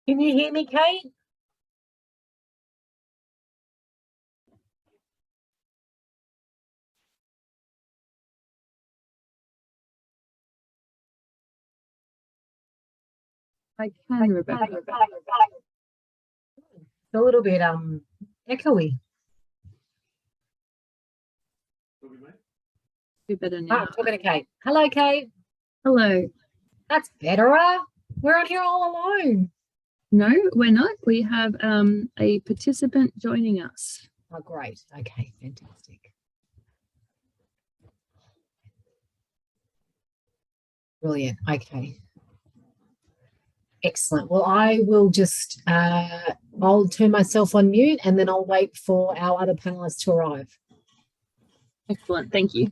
Can you hear me, Kate? I can, Rebecca. It's a little bit echoey. Do better now. I'm talking to Kate. Hello, Kate. Hello. That's better. We're on here all alone. No, we're not. We have a participant joining us. Oh, great. Okay, fantastic. Brilliant. Okay. Excellent. Well, I will just, I'll turn myself on mute and then I'll wait for our other panelists to arrive. Excellent. Thank you.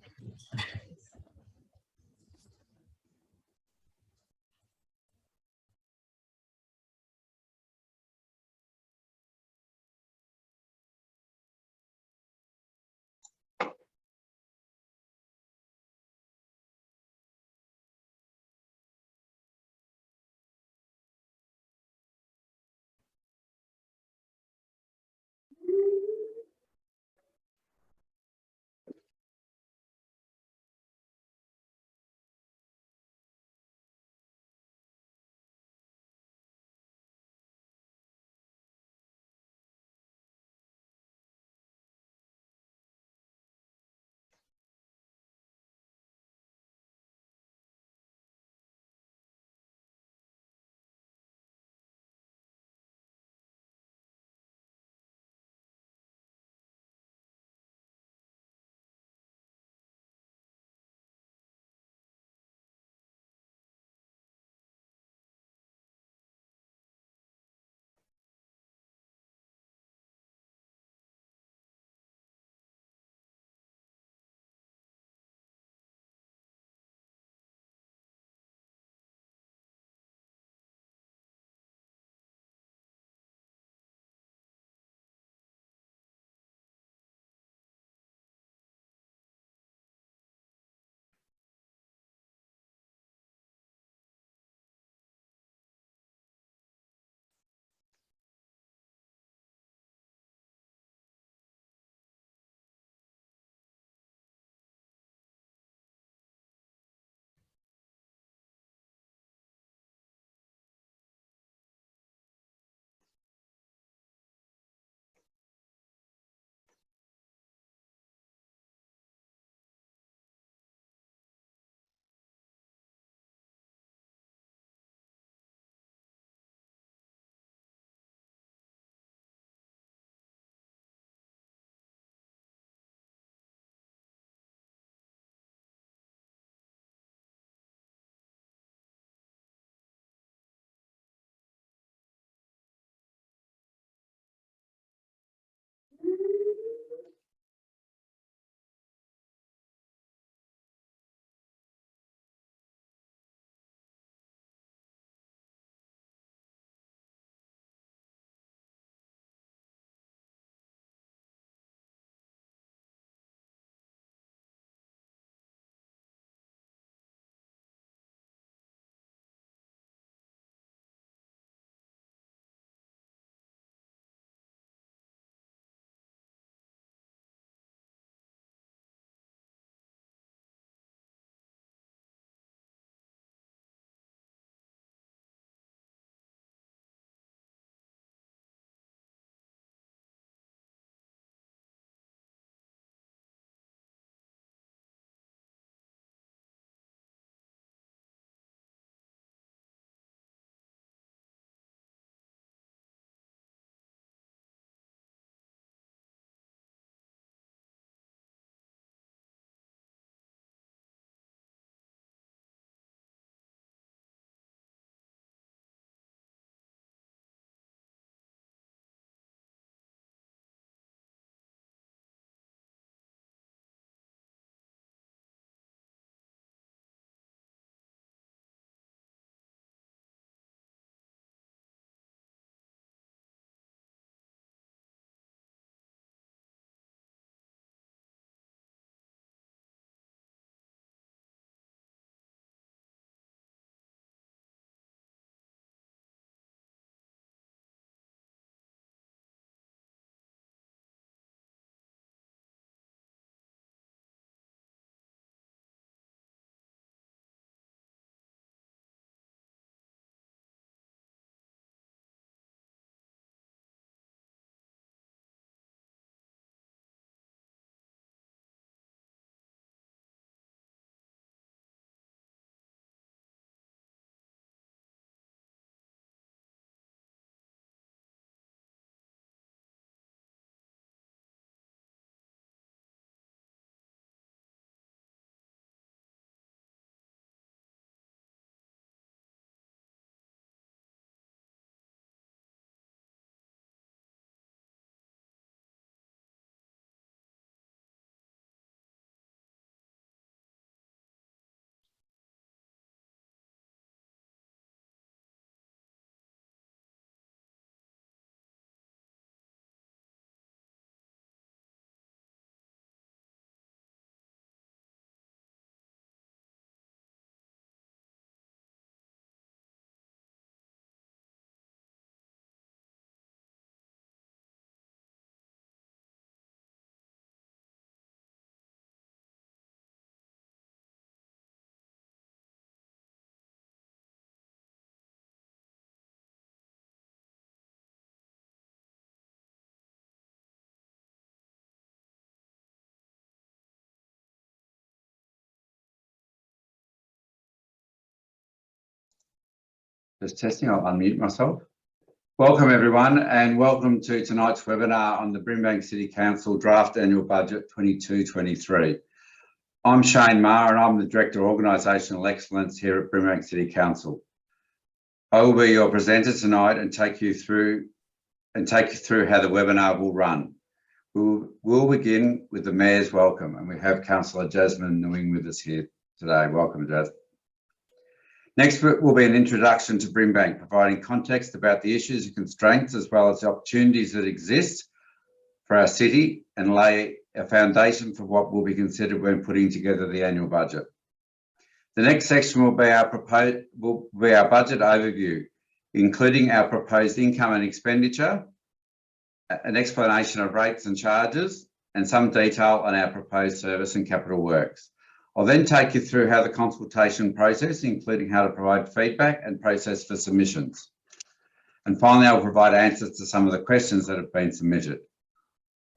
Just testing, I'll unmute myself. Welcome everyone, and welcome to tonight's webinar on the Brimbank City Council Draft Annual Budget 22-23. I'm Shane Maher and I'm the Director of Organisational Excellence here at Brimbank City Council. I will be your presenter tonight and take you through how the webinar will run. We'll begin with the Mayor's welcome, and we have Councillor Jasmine Nguyen with us here today. Welcome, Jas. Next will be an introduction to Brimbank, providing context about the issues and constraints as well as the opportunities that exist for our city and lay a foundation for what will be considered when putting together the annual budget. The next section will be our budget overview, including our proposed income and expenditure, an explanation of rates and charges, and some detail on our proposed service and capital works. I'll then take you through how the consultation process, including how to provide feedback and process for submissions. And finally, I'll provide answers to some of the questions that have been submitted.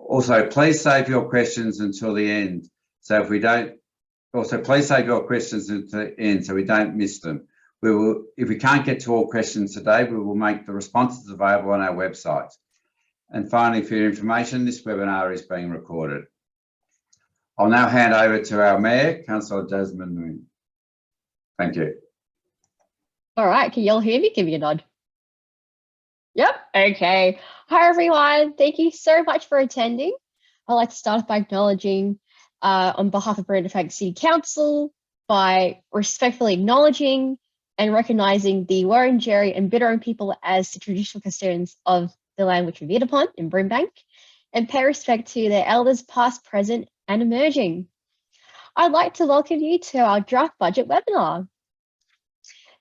Also, please save your questions until the end. Please save your questions until the end so we don't miss them. If we can't get to all questions today, we will make the responses available on our website. And finally, for your information, this webinar is being recorded. I'll now hand over to our Mayor, Councillor Jasmine Nguyen. Thank you. All right, can you all hear me? Give me a nod. Yep, okay. Hi everyone, thank you so much for attending. I'd like to start by acknowledging on behalf of Brimbank City Council by respectfully acknowledging and recognising the Wurundjeri and Bidderon people as the traditional custodians of the land which we meet upon in Brimbank, and pay respect to their elders past, present and emerging. I'd like to welcome you to our draft budget webinar.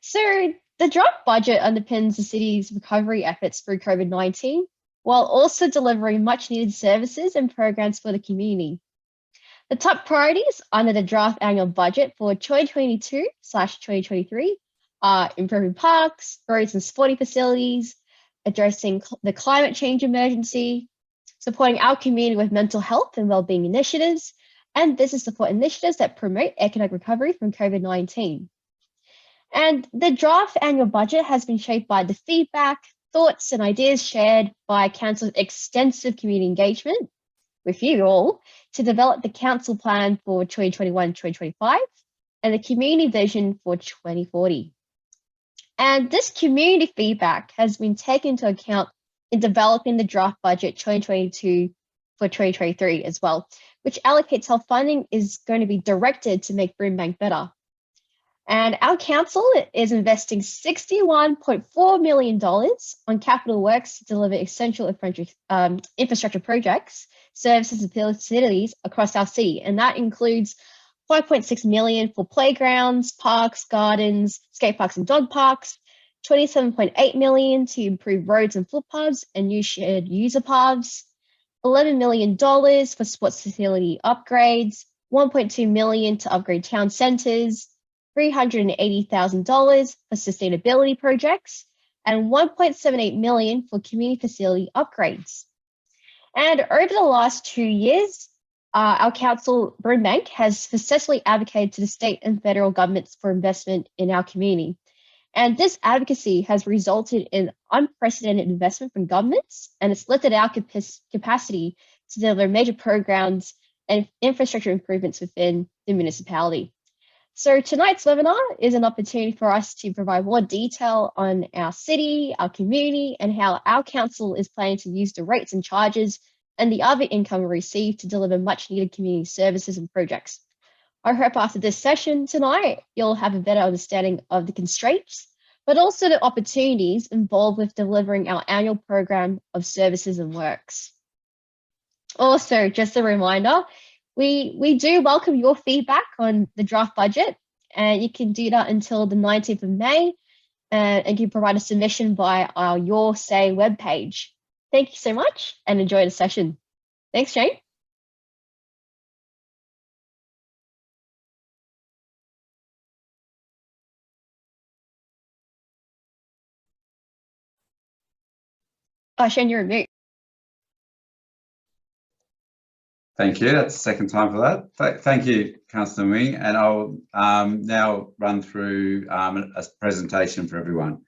So the draft budget underpins the city's recovery efforts through COVID-19, while also delivering much needed services and programs for the community. The top priorities under the draft annual budget for 2022/2023 are improving parks, roads and sporting facilities, addressing the climate change emergency, supporting our community with mental health and wellbeing initiatives, and business support initiatives that promote economic recovery from COVID-19. And the draft annual budget has been shaped by the feedback, thoughts and ideas shared by Council's extensive community engagement with you all to develop the Council plan for 2021-2025 and the community vision for 2040. And this community feedback has been taken into account in developing the draft budget 2022 for 2023 as well, which allocates how funding is going to be directed to make Brimbank better. And our council is investing $61.4 million on capital works to deliver essential infrastructure projects, services and facilities across our city. And that includes $5.6 million for playgrounds, parks, gardens, skate parks and dog parks, $27.8 million to improve roads and footpaths and new shared user paths, $11 million for sports facility upgrades, $1.2 million to upgrade town centres, $380,000 for sustainability projects, and $1.78 million for community facility upgrades. And over the last 2 years, our council, Brimbank, has successfully advocated to the state and federal governments for investment in our community. And this advocacy has resulted in unprecedented investment from governments, and it's lifted our capacity to deliver major programs and infrastructure improvements within the municipality. So tonight's webinar is an opportunity for us to provide more detail on our city, our community, and how our council is planning to use the rates and charges and the other income received to deliver much needed community services and projects. I hope after this session tonight, you'll have a better understanding of the constraints, but also the opportunities involved with delivering our annual program of services and works. Also, just a reminder, we do welcome your feedback on the draft budget, and you can do that until the 19th of May, and you can provide a submission via our Your Say webpage. Thank you so much and enjoy the session. Thanks, Jane. Oh, Shane, you're on mute. Thank you. That's the second time for that. Thank you, Councillor Nguyen, and I'll now run through a presentation for everyone.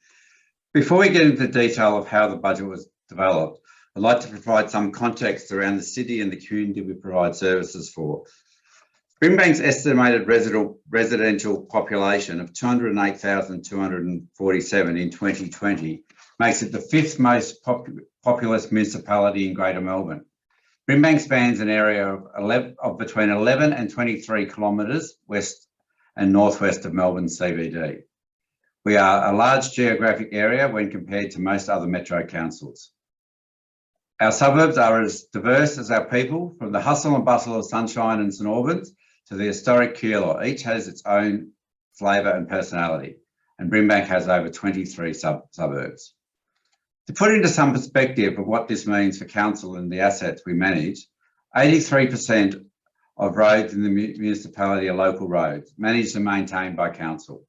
Before we get into the detail of how the budget was developed, I'd like to provide some context around the city and the community we provide services for. Brimbank's estimated residential population of 208,247 in 2020 makes it the fifth most populous municipality in Greater Melbourne. Brimbank spans an area of between 11 and 23 kilometres west and northwest of Melbourne CBD. We are a large geographic area when compared to most other metro councils. Our suburbs are as diverse as our people, from the hustle and bustle of Sunshine and St Albans to the historic Keilor. Each has its own flavour and personality, and Brimbank has over 23 suburbs. To put into some perspective of what this means for council and the assets we manage, 83% of roads in the municipality are local roads, managed and maintained by council.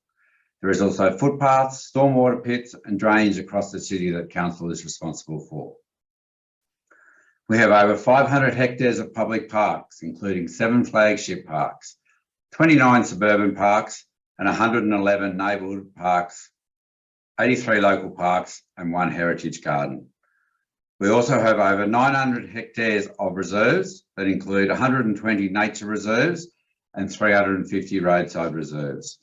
There is also footpaths, stormwater pits and drainage across the city that council is responsible for. We have over 500 hectares of public parks, including 7 flagship parks, 29 suburban parks and 111 neighbourhood parks, 83 local parks and 1 heritage garden. We also have over 900 hectares of reserves that include 120 nature reserves and 350 roadside reserves,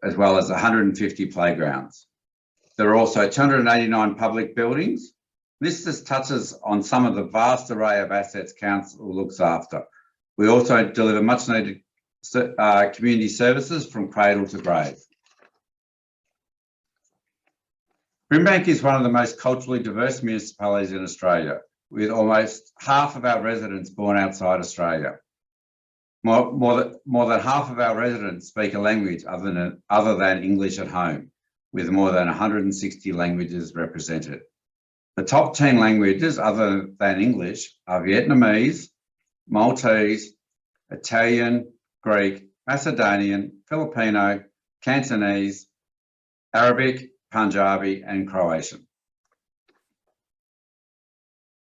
as well as 150 playgrounds. There are also 289 public buildings. This just touches on some of the vast array of assets council looks after. We also deliver much needed community services from cradle to grave. Brimbank is one of the most culturally diverse municipalities in Australia, with almost half of our residents born outside Australia. More than half of our residents speak a language other than English at home, with more than 160 languages represented. The top 10 languages other than English are Vietnamese, Maltese, Italian, Greek, Macedonian, Filipino, Cantonese, Arabic, Punjabi and Croatian.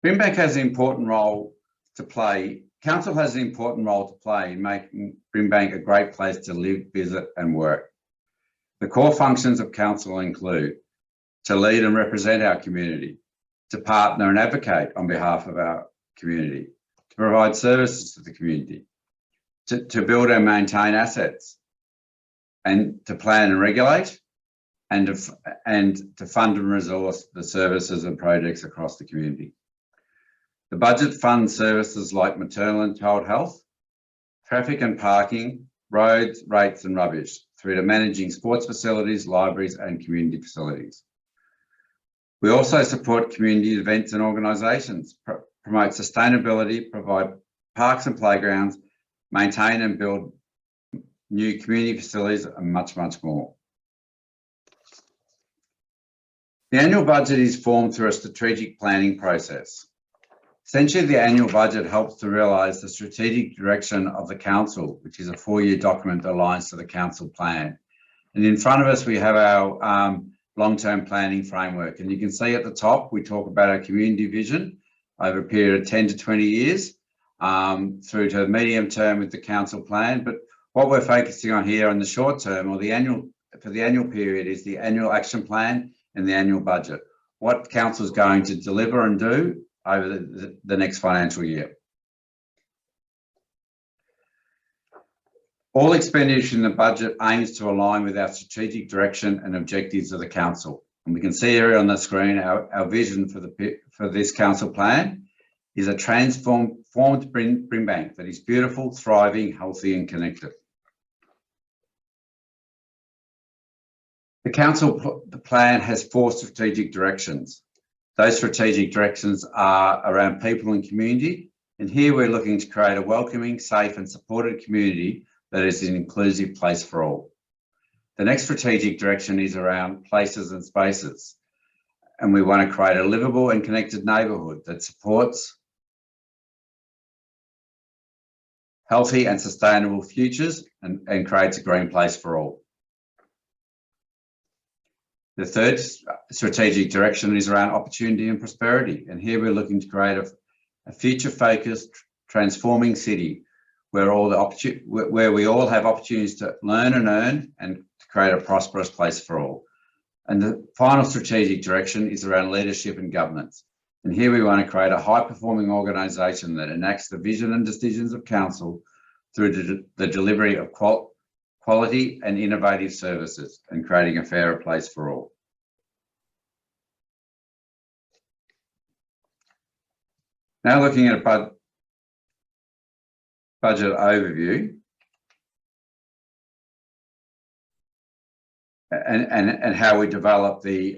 Brimbank has an important role to play. Council has an important role to play in making Brimbank a great place to live, visit and work. The core functions of council include to lead and represent our community, to partner and advocate on behalf of our community, to provide services to the community, to build and maintain assets, and to plan and regulate, and to fund and resource the services and projects across the community. The budget funds services like maternal and child health, traffic and parking, roads, rates and rubbish, through to managing sports facilities, libraries and community facilities. We also support community events and organisations, promote sustainability, provide parks and playgrounds, maintain and build new community facilities and much, much more. The annual budget is formed through a strategic planning process. Essentially, the annual budget helps to realise the strategic direction of the council, which is a 4-year document that aligns to the council plan. And in front of us, we have our long-term planning framework. And you can see at the top, we talk about our community vision over a period of 10 to 20 years, through to medium term with the council plan. But what we're focusing on here in the short term, or for the annual period, is the annual action plan and the annual budget. What council is going to deliver and do over the next financial year. All expenditure in the budget aims to align with our strategic direction and objectives of the council. And we can see here on the screen our vision for this council plan is a transformed Brimbank that is beautiful, thriving, healthy and connected. The council plan has 4 strategic directions. Those strategic directions are around people and community. And here we're looking to create a welcoming, safe and supported community that is an inclusive place for all. The next strategic direction is around places and spaces. And we want to create a livable and connected neighbourhood that supports healthy and sustainable futures and creates a green place for all. The third strategic direction is around opportunity and prosperity. And here we're looking to create a future-focused, transforming city where we all have opportunities to learn and earn and to create a prosperous place for all. And the final strategic direction is around leadership and governance. And here we want to create a high-performing organisation that enacts the vision and decisions of council through the delivery of quality and innovative services and creating a fairer place for all. Now looking at a budget overview and how we develop the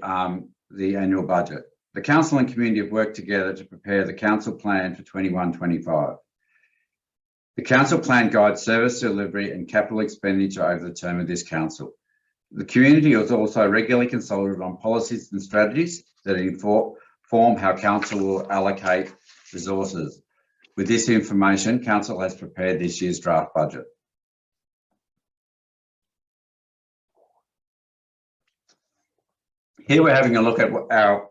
annual budget. The council and community have worked together to prepare the council plan for 21-25. The council plan guides service delivery and capital expenditure over the term of this council. The community is also regularly consulted on policies and strategies that inform how council will allocate resources. With this information, council has prepared this year's draft budget. Here we're having a look at our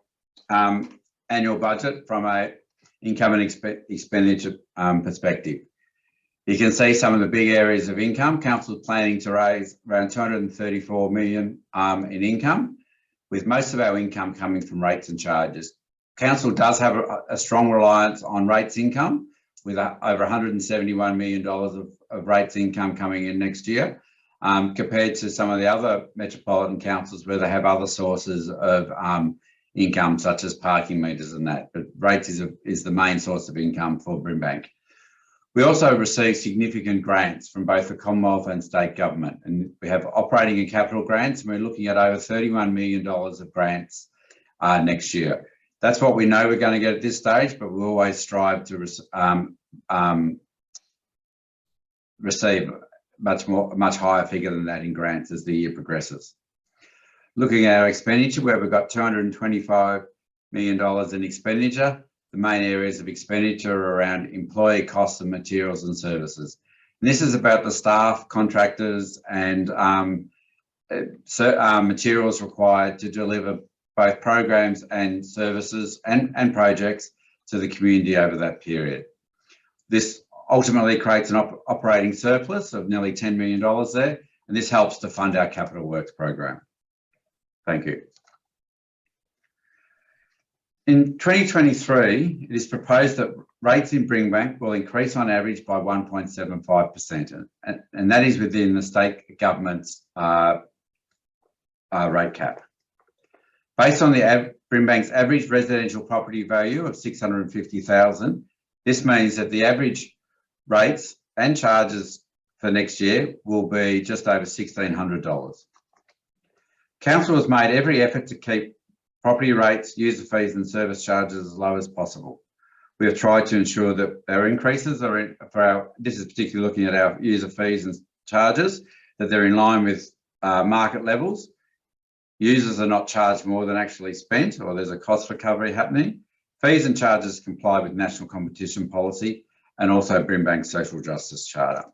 annual budget from an income and expenditure perspective. You can see some of the big areas of income. Council is planning to raise around 234 million in income, with most of our income coming from rates and charges. Council does have a strong reliance on rates income, with over $171 million of rates income coming in next year, compared to some of the other metropolitan councils where they have other sources of income, such as parking meters and that. But rates is the main source of income for Brimbank. We also receive significant grants from both the Commonwealth and state government, and we have operating and capital grants, and we're looking at over $31 million of grants next year. That's what we know we're going to get at this stage, but we always strive to receive much higher figure than that in grants as the year progresses. Looking at our expenditure, where we've got $225 million in expenditure, the main areas of expenditure are around employee costs and materials and services. And this is about the staff, contractors, and materials required to deliver both programs and services and projects to the community over that period. This ultimately creates an operating surplus of nearly $10 million there, and this helps to fund our capital works program. Thank you. In 2023, it is proposed that rates in Brimbank will increase on average by 1.75%, and that is within the state government's rate cap. Based on the Brimbank's average residential property value of $650,000, this means that the average rates and charges for next year will be just over $1,600. Council has made every effort to keep property rates, user fees and service charges as low as possible. We have tried to ensure that our increases are this is particularly looking at our user fees and charges, that they're in line with market levels. Users are not charged more than actually spent, or there's a cost recovery happening. Fees and charges comply with national competition policy and also Brimbank's social justice charter.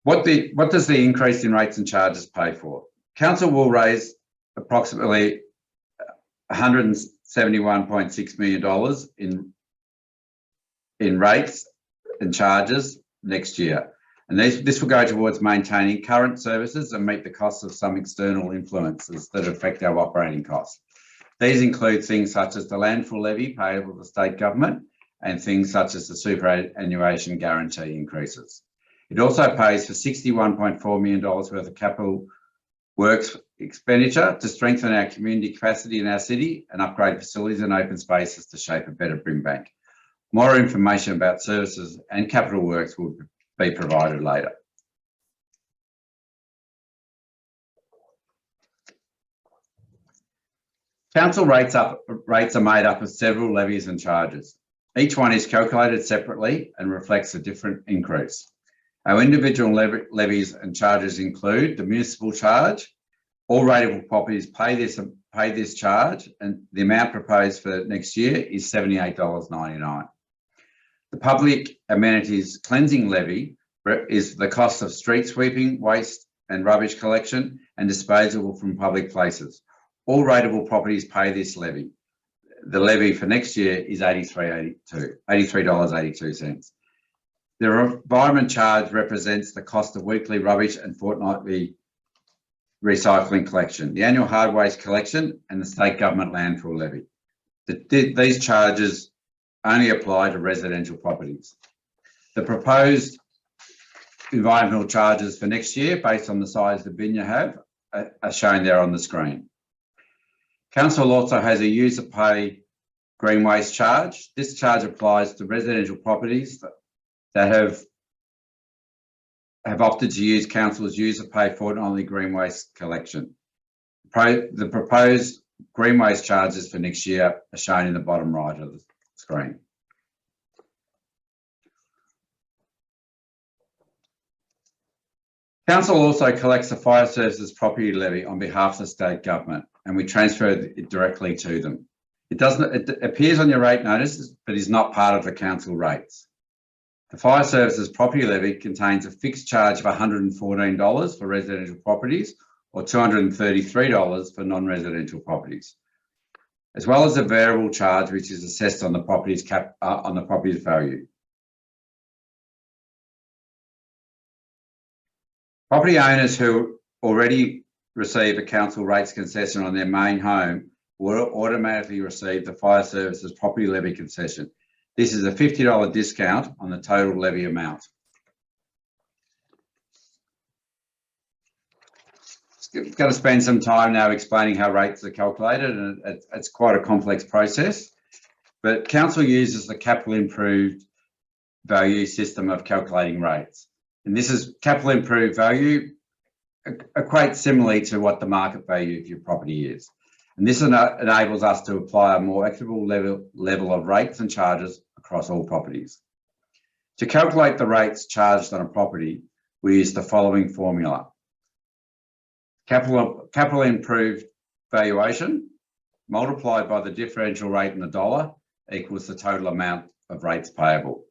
What does the increase in rates and charges pay for? Council will raise approximately $171.6 million in rates and charges next year. And this will go towards maintaining current services and meet the costs of some external influences that affect our operating costs. These include things such as the landfill levy payable to the state government and things such as the superannuation guarantee increases. It also pays for $61.4 million worth of capital works expenditure to strengthen our community capacity in our city and upgrade facilities and open spaces to shape a better Brimbank. More information about services and capital works will be provided later. Council rates are made up of several levies and charges. Each one is calculated separately and reflects a different increase. Our individual levies and charges include the municipal charge. All rateable properties pay this charge, and the amount proposed for next year is $78.99. The public amenities cleansing levy is the cost of street sweeping, waste and rubbish collection and disposal from public places. All rateable properties pay this levy. The levy for next year is $83.82. The environment charge represents the cost of weekly rubbish and fortnightly recycling collection, the annual hard waste collection, and the state government landfill levy. These charges only apply to residential properties. The proposed environmental charges for next year, based on the size of the bin you have, are shown there on the screen. Council also has a user pay green waste charge. This charge applies to residential properties that have opted to use council's user pay fortnightly green waste collection. The proposed green waste charges for next year are shown in the bottom right of the screen. Council also collects the fire services property levy on behalf of the state government, and we transfer it directly to them. It appears on your rate notices, but is not part of the council rates. The fire services property levy contains a fixed charge of $114 for residential properties or $233 for non-residential properties, as well as a variable charge which is assessed on the property's value. Property owners who already receive a council rates concession on their main home will automatically receive the fire services property levy concession. This is a $50 discount on the total levy amount. Got to spend some time now explaining how rates are calculated, and it's quite a complex process. But council uses the capital improved value system of calculating rates. And this is capital improved value equates similarly to what the market value of your property is. And this enables us to apply a more equitable level of rates and charges across all properties. To calculate the rates charged on a property, we use the following formula. Capital improved valuation multiplied by the differential rate in the dollar equals the total amount of rates payable.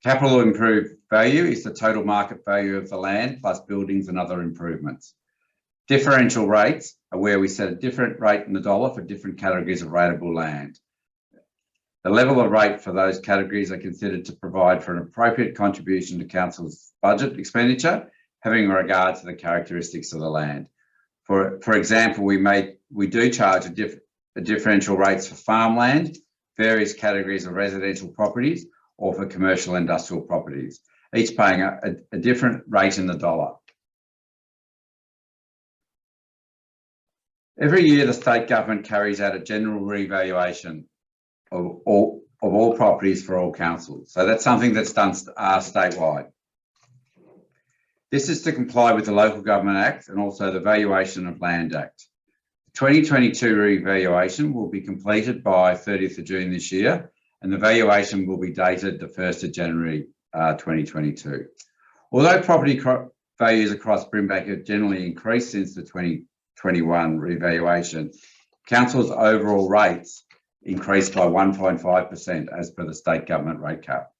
Capital improved value is the total market value of the land plus buildings and other improvements. Differential rates are where we set a different rate in the dollar for different categories of rateable land. The level of rate for those categories are considered to provide for an appropriate contribution to council's budget expenditure, having regard to the characteristics of the land. For example, we do charge a differential rates for farmland, various categories of residential properties, or for commercial industrial properties, each paying a different rate in the dollar. Every year, the state government carries out a general revaluation of all properties for all councils. So that's something that's done statewide. This is to comply with the Local Government Act and also the Valuation of Land Act. The 2022 revaluation will be completed by 30th of June this year, and the valuation will be dated the 1st of January 2022. Although property values across Brimbank have generally increased since the 2021 revaluation, council's overall rates increased by 1.5% as per the state government rate cap.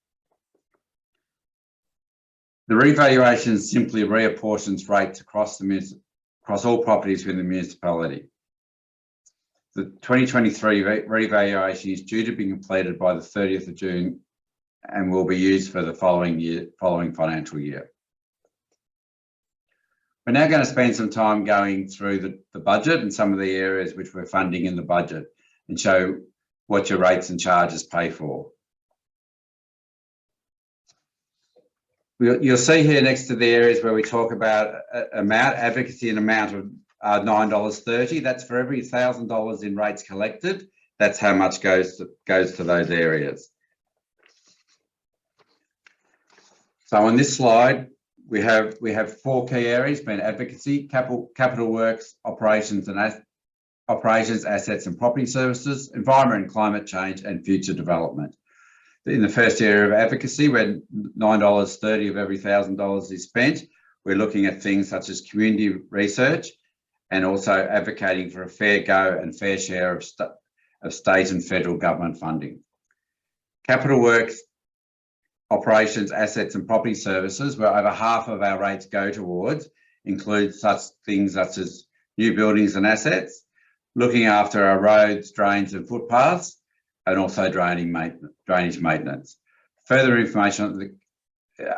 The revaluation simply reapportions rates across all properties within the municipality. The 2023 revaluation is due to be completed by the 30th of June and will be used for the following financial year. We're now going to spend some time going through the budget and some of the areas which we're funding in the budget and show what your rates and charges pay for. You'll see here next to the areas where we talk about amount, advocacy and amount of $9.30. That's for every $1,000 in rates collected. That's how much goes to those areas. So on this slide, we have four key areas, being advocacy, capital works, operations, assets and property services, environment and climate change, and future development. In the first area of advocacy, when $9.30 of every $1,000 is spent, we're looking at things such as community research and also advocating for a fair go and fair share of state and federal government funding. Capital works, operations, assets and property services, where over half of our rates go towards, include such things such as new buildings and assets, looking after our roads, drains and footpaths, and also drainage maintenance. Further information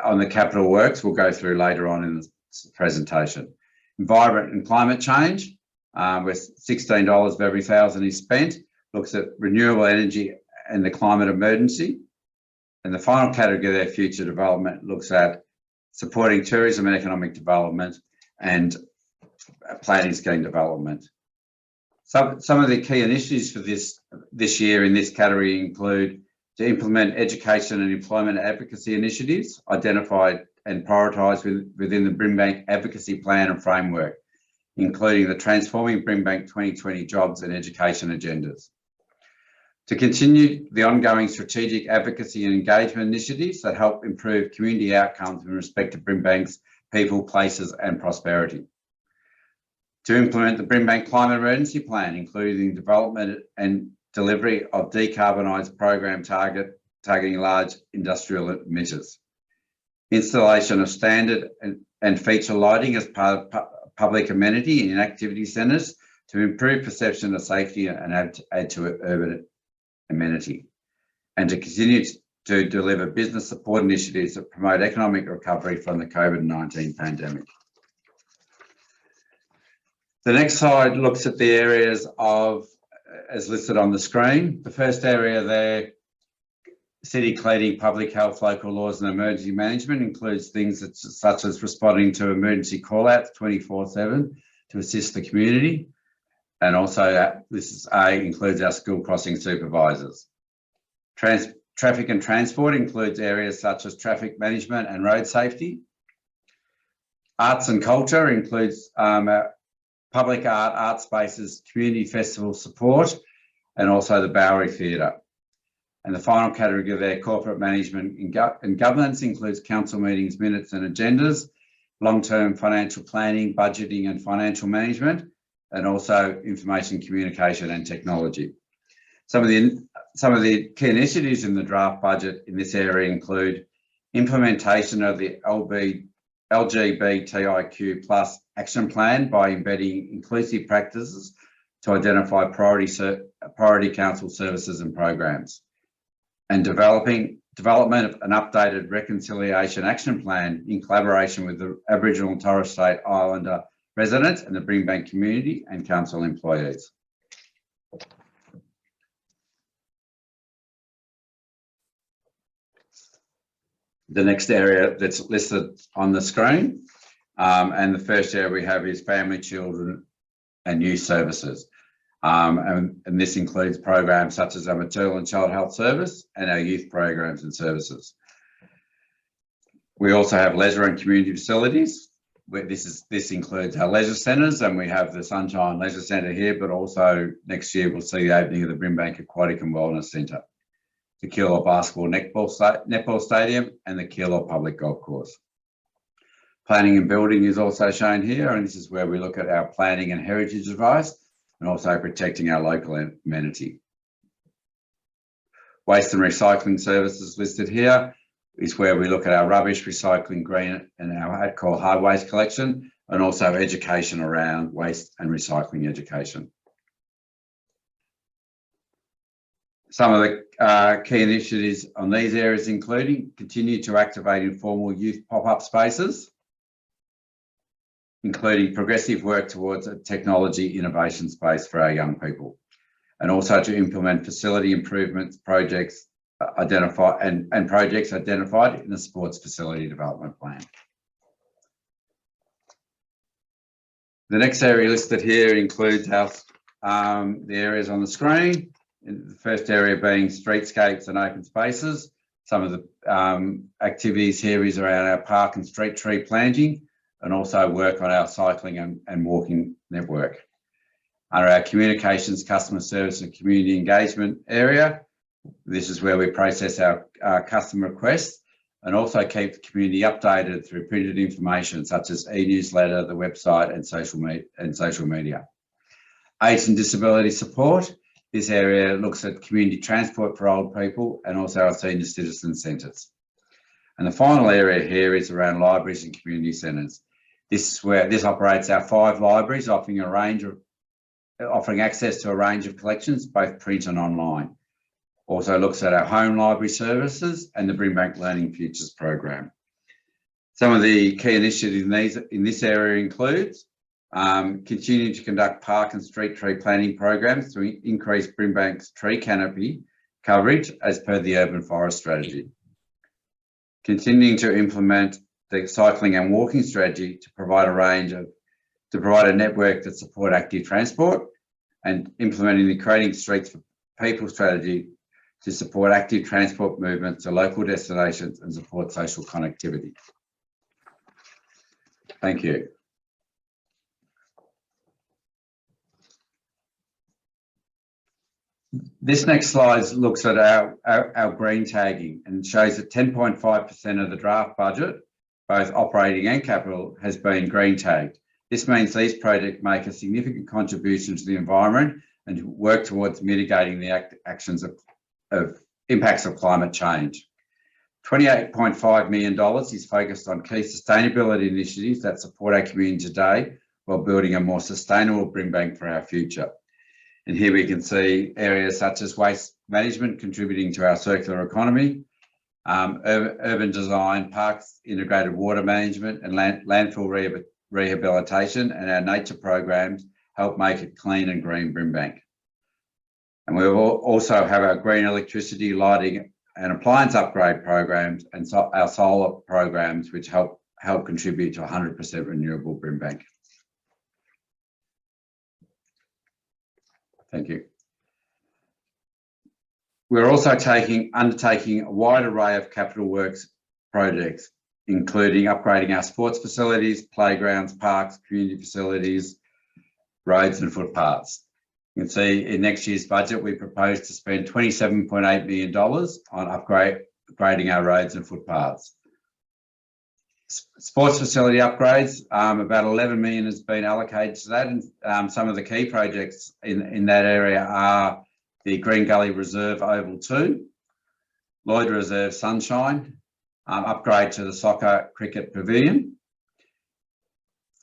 on the capital works we'll go through later on in the presentation. Environment and climate change, where $16 of every 1,000 is spent, looks at renewable energy and the climate emergency. And the final category there, future development, looks at supporting tourism and economic development and planning scheme development. Some of the key initiatives for this year in this category include to implement education and employment advocacy initiatives identified and prioritised within the Brimbank advocacy plan and framework, including the Transforming Brimbank 2020 jobs and education agendas. To continue the ongoing strategic advocacy and engagement initiatives that help improve community outcomes in respect to Brimbank's people, places and prosperity. To implement the Brimbank Climate Emergency Plan, including development and delivery of decarbonised program targeting large industrial emitters. Installation of standard and feature lighting as part of public amenity in activity centres to improve perception of safety and add to urban amenity, and to continue to deliver business support initiatives that promote economic recovery from the COVID-19 pandemic. The next slide looks at the areas of, as listed on the screen. The first area there, city cleaning, public health, local laws and emergency management, includes things such as responding to emergency call-outs 24/7 to assist the community. And also includes our school crossing supervisors. Traffic and transport includes areas such as traffic management and road safety. Arts and culture includes public art spaces, community festival support, and also the Bowery Theatre. And the final category there, corporate management and governance, includes council meetings, minutes and agendas, long-term financial planning, budgeting and financial management, and also information communication and technology. Some of the key initiatives in the draft budget in this area include implementation of the LGBTIQ+ action plan by embedding inclusive practices to identify priority council services and programs, and development of an updated reconciliation action plan in collaboration with the Aboriginal and Torres Strait Islander residents and the Brimbank community and council employees. The next area that's listed on the screen, and the first area we have is family, children and youth services. And this includes programs such as our maternal and child health service and our youth programs and services. We also have leisure and community facilities. This includes our leisure centres, and we have the Sunshine Leisure Centre here, but also next year we'll see the opening of the Brimbank Aquatic and Wellness Centre, the Keilor Basketball Netball Stadium and the Keilor Public Golf Course. Planning and building is also shown here, and this is where we look at our planning and heritage advice and also protecting our local amenity. Waste and recycling services listed here is where we look at our rubbish, recycling, green and our hard waste collection, and also education around waste and recycling education. Some of the key initiatives on these areas including continue to activate informal youth pop-up spaces, including progressive work towards a technology innovation space for our young people, and also to implement facility improvements projects identified and projects identified in the sports facility development plan. The next area listed here includes our, the areas on the screen. The first area being streetscapes and open spaces. Some of the activities here is around our park and street tree planting, and also work on our cycling and walking network. Under our communications, customer service and community engagement area, this is where we process our customer requests and also keep the community updated through printed information such as e-newsletter, the website and social media. Age and disability support. This area looks at community transport for old people and also our senior citizen centres. And the final area here is around libraries and community centres. This is where this operates our 5 libraries, offering access to a range of collections, both print and online. Also looks at our home library services and the Brimbank Learning Futures program. Some of the key initiatives in this area includes continuing to conduct park and street tree planting programs to increase Brimbank's tree canopy coverage as per the urban forest strategy. Continuing to implement the cycling and walking strategy to provide a network that support active transport, and implementing the Creating Streets for People strategy to support active transport movement to local destinations and support social connectivity. Thank you. This next slide looks at our green tagging and shows that 10.5% of the draft budget, both operating and capital, has been green tagged. This means these projects make a significant contribution to the environment and work towards mitigating the impacts of climate change. $28.5 million is focused on key sustainability initiatives that support our community today while building a more sustainable Brimbank for our future. And here we can see areas such as waste management contributing to our circular economy, urban design, parks, integrated water management and landfill rehabilitation, and our nature programs help make it clean and green Brimbank. And we will also have our green electricity, lighting and appliance upgrade programs and our solar programs, which help contribute to 100% renewable Brimbank. Thank you. We're also undertaking a wide array of capital works projects, including upgrading our sports facilities, playgrounds, parks, community facilities, roads and footpaths. You can see in next year's budget, we propose to spend $27.8 million on upgrading our roads and footpaths. Sports facility upgrades, about 11 million has been allocated to that, and some of the key projects in that area are the Green Gully Reserve Oval 2, Lloyd Reserve Sunshine, upgrade to the soccer cricket pavilion,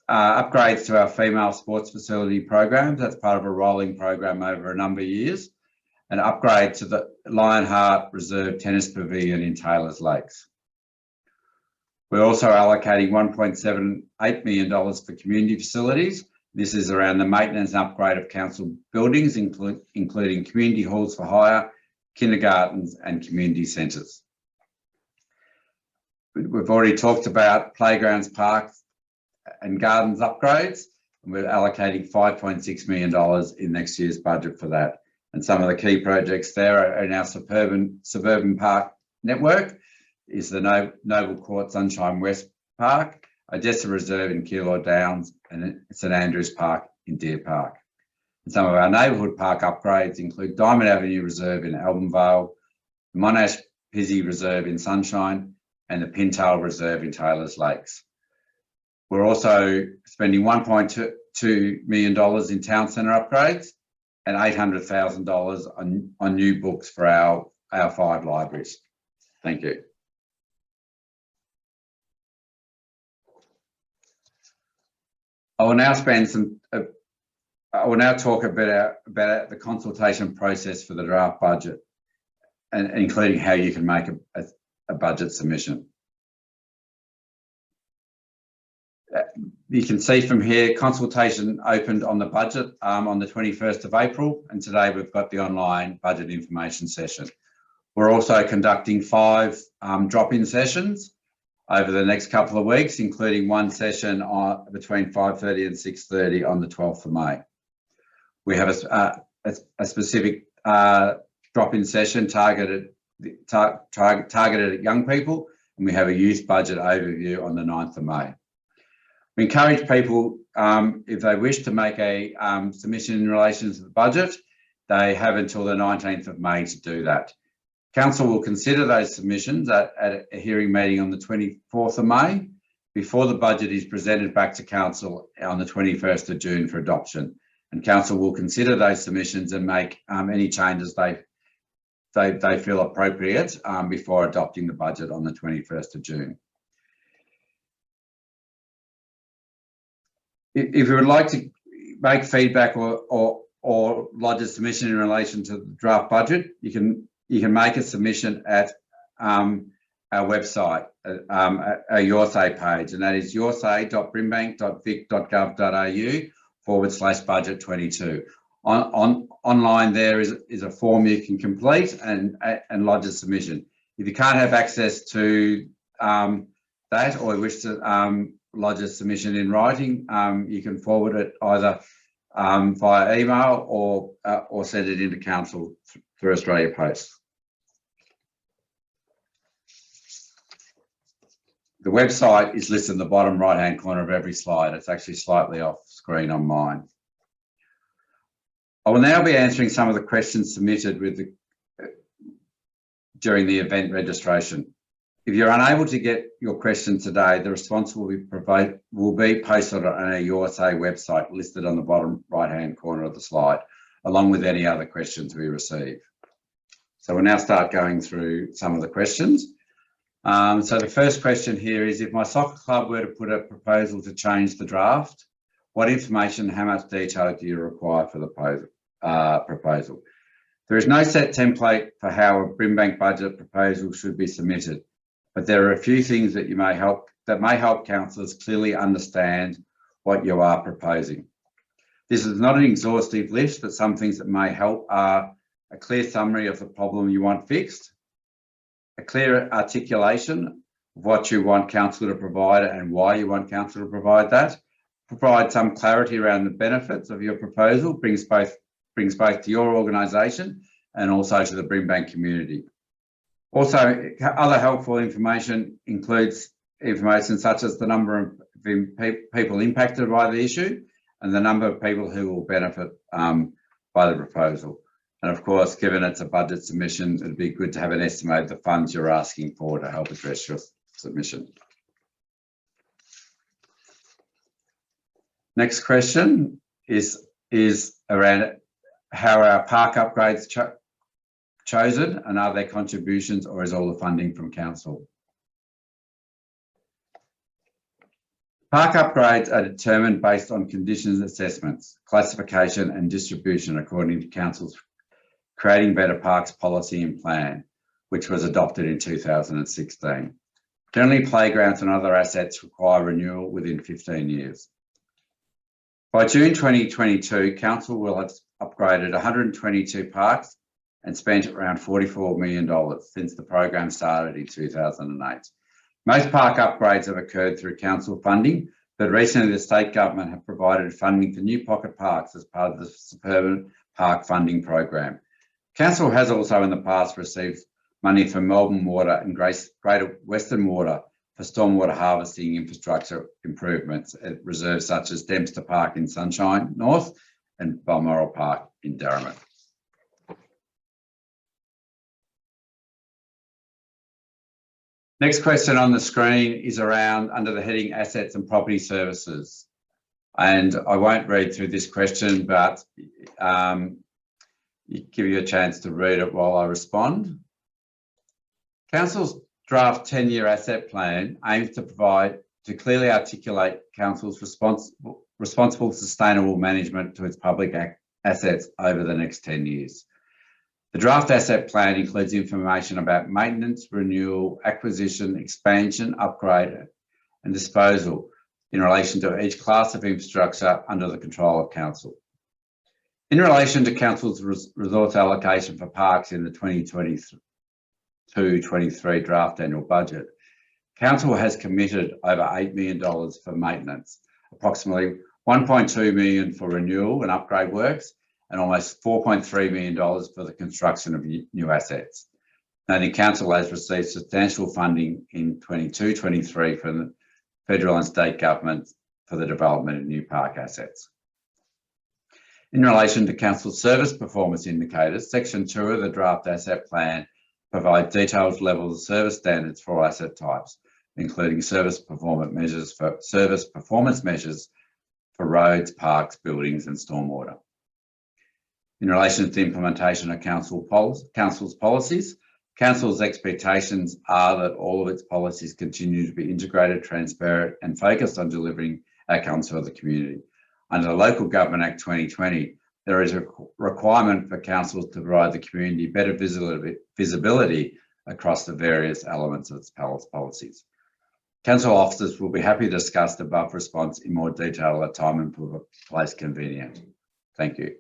upgrades to our female sports facility programs. That's part of a rolling program over a number of years, and upgrade to the Lionheart Reserve Tennis Pavilion in Taylors Lakes. We're also allocating $1.78 million for community facilities. This is around the maintenance and upgrade of council buildings, including community halls for hire, kindergartens and community centres. We've already talked about playgrounds, parks and gardens upgrades, and we're allocating $5.6 million in next year's budget for that. And some of the key projects there are in our suburban park network is the Noble Court Sunshine West Park, Odessa Reserve in Keilor Downs, and St Andrews Park in Deer Park. And some of our neighbourhood park upgrades include Diamond Avenue Reserve in Albanvale, Monash Pizzey Reserve in Sunshine, and the Pintail Reserve in Taylors Lakes. We're also spending $1.2 million in town centre upgrades and $800,000 on new books for our 5 libraries. Thank you. I will now talk a bit about the consultation process for the draft budget, and including how you can make a budget submission. You can see from here, consultation opened on the budget on the 21st of April, and today we've got the online budget information session. We're also conducting 5 drop-in sessions over the next couple of weeks, including one session between 5:30 and 6:30 on the 12th of May. We have a specific drop-in session targeted at young people, and we have a youth budget overview on the 9th of May. We encourage people, if they wish to make a submission in relation to the budget, they have until the 19th of May to do that. Council will consider those submissions at a hearing meeting on the 24th of May before the budget is presented back to Council on the 21st of June for adoption. And Council will consider those submissions and make any changes they feel appropriate before adopting the budget on the 21st of June. If you would like to make feedback or lodge a submission in relation to the draft budget, you can you can make a submission at our website, our Your Say page, and that is yoursay.brimbank.vic.gov.au/budget22. Online there is a form you can complete and lodge a submission. If you can't have access to that, or wish to lodge a submission in writing, you can forward it either via email or send it into council through Australia Post. The website is listed in the bottom right-hand corner of every slide. It's actually slightly off screen on mine. I will now be answering some of the questions submitted during the event registration. If you're unable to get your question today, the response will be posted on our Your Say website listed on the bottom right-hand corner of the slide, along with any other questions we receive. So we'll now start going through some of the questions. So the first question here is, if my soccer club were to put a proposal to change the draft, what information, how much detail do you require for the proposal? There is no set template for how a Brimbank budget proposal should be submitted, but there are a few things that may help councillors clearly understand what you are proposing. This is not an exhaustive list, but some things that may help are a clear summary of the problem you want fixed, a clear articulation of what you want council to provide and why you want council to provide that, provide some clarity around the benefits of your proposal, brings both to your organisation and also to the Brimbank community. Also, other helpful information includes information such as the number of people impacted by the issue and the number of people who will benefit by the proposal. And of course, given it's a budget submission, it'd be good to have an estimate of the funds you're asking for to help address your submission. Next question is around how our park upgrades chosen, and are there contributions, or is all the funding from council? Park upgrades are determined based on conditions assessments, classification and distribution according to council's Creating Better Parks policy and plan, which was adopted in 2016. Generally, playgrounds and other assets require renewal within 15 years. By June 2022, council will have upgraded 122 parks and spent around $44 million since the program started in 2008. Most park upgrades have occurred through council funding, but recently the state government have provided funding for new pocket parks as part of the Suburban Park Funding Program. Council has also in the past received money from Melbourne Water and Greater Western Water for stormwater harvesting infrastructure improvements at reserves such as Dempster Park in Sunshine North and Balmoral Park in Darramut. Next question on the screen is around under the heading Assets and Property Services. And I won't read through this question, but give you a chance to read it while I respond. Council's draft 10-year asset plan aims to clearly articulate council's responsible sustainable management to its public assets over the next 10 years. The draft asset plan includes information about maintenance, renewal, acquisition, expansion, upgrade and disposal in relation to each class of infrastructure under the control of council. In relation to council's resource allocation for parks in the 2022-23 draft annual budget, council has committed over $8 million for maintenance, approximately $1.2 million for renewal and upgrade works, and almost $4.3 million for the construction of new assets. Noting council has received substantial funding in 22-23 from the federal and state governments for the development of new park assets. In relation to council's service performance indicators, section 2 of the draft asset plan provides detailed levels of service standards for all asset types, including service performance measures for roads, parks, buildings and stormwater. In relation to the implementation of council's policies, council's expectations are that all of its policies continue to be integrated, transparent and focused on delivering outcomes for the community. Under the Local Government Act 2020, there is a requirement for council to provide the community better visibility across the various elements of its policies. Council officers will be happy to discuss the above response in more detail at time and place convenient. Thank you.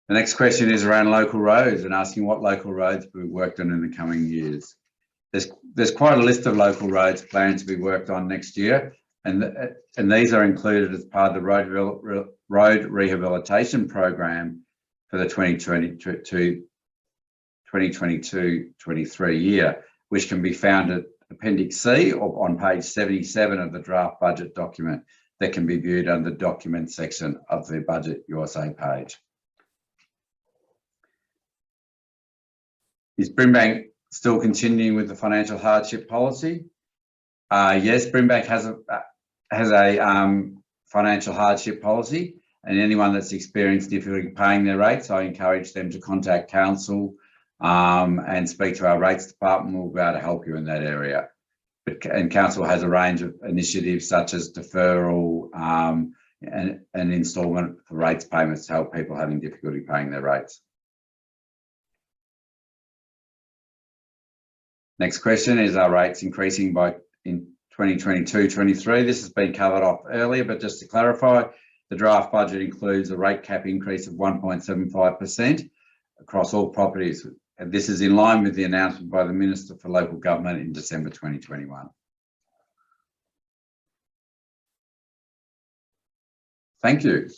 The next question is around local roads and asking what local roads will be worked on in the coming years. There's quite a list of local roads planned to be worked on next year, and these are included as part of the road rehabilitation program for the 2022-23 year, which can be found at Appendix C or on page 77 of the draft budget document that can be viewed under the document section of the Budget USA page. Is Brimbank still continuing with the financial hardship policy? Yes, Brimbank has a financial hardship policy, and anyone that's experienced difficulty paying their rates, I encourage them to contact council and speak to our rates department. We'll be able to help you in that area. And council has a range of initiatives such as deferral and instalment for rates payments to help people having difficulty paying their rates. Next question is, are rates increasing in 2022-23? This has been covered off earlier, but just to clarify, the draft budget includes a rate cap increase of 1.75% across all properties. And this is in line with the announcement by the Minister for Local Government in December 2021. Thank you.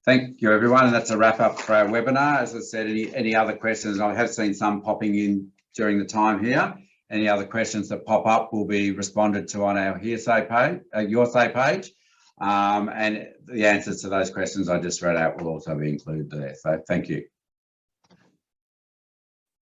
Thank you, everyone. And that's a wrap up for our webinar. As I said, any other questions? I have seen some popping in during the time here. Any other questions that pop up will be responded to on our Hearsay page, Your Say page. And the answers to those questions I just read out will also be included there. So thank you.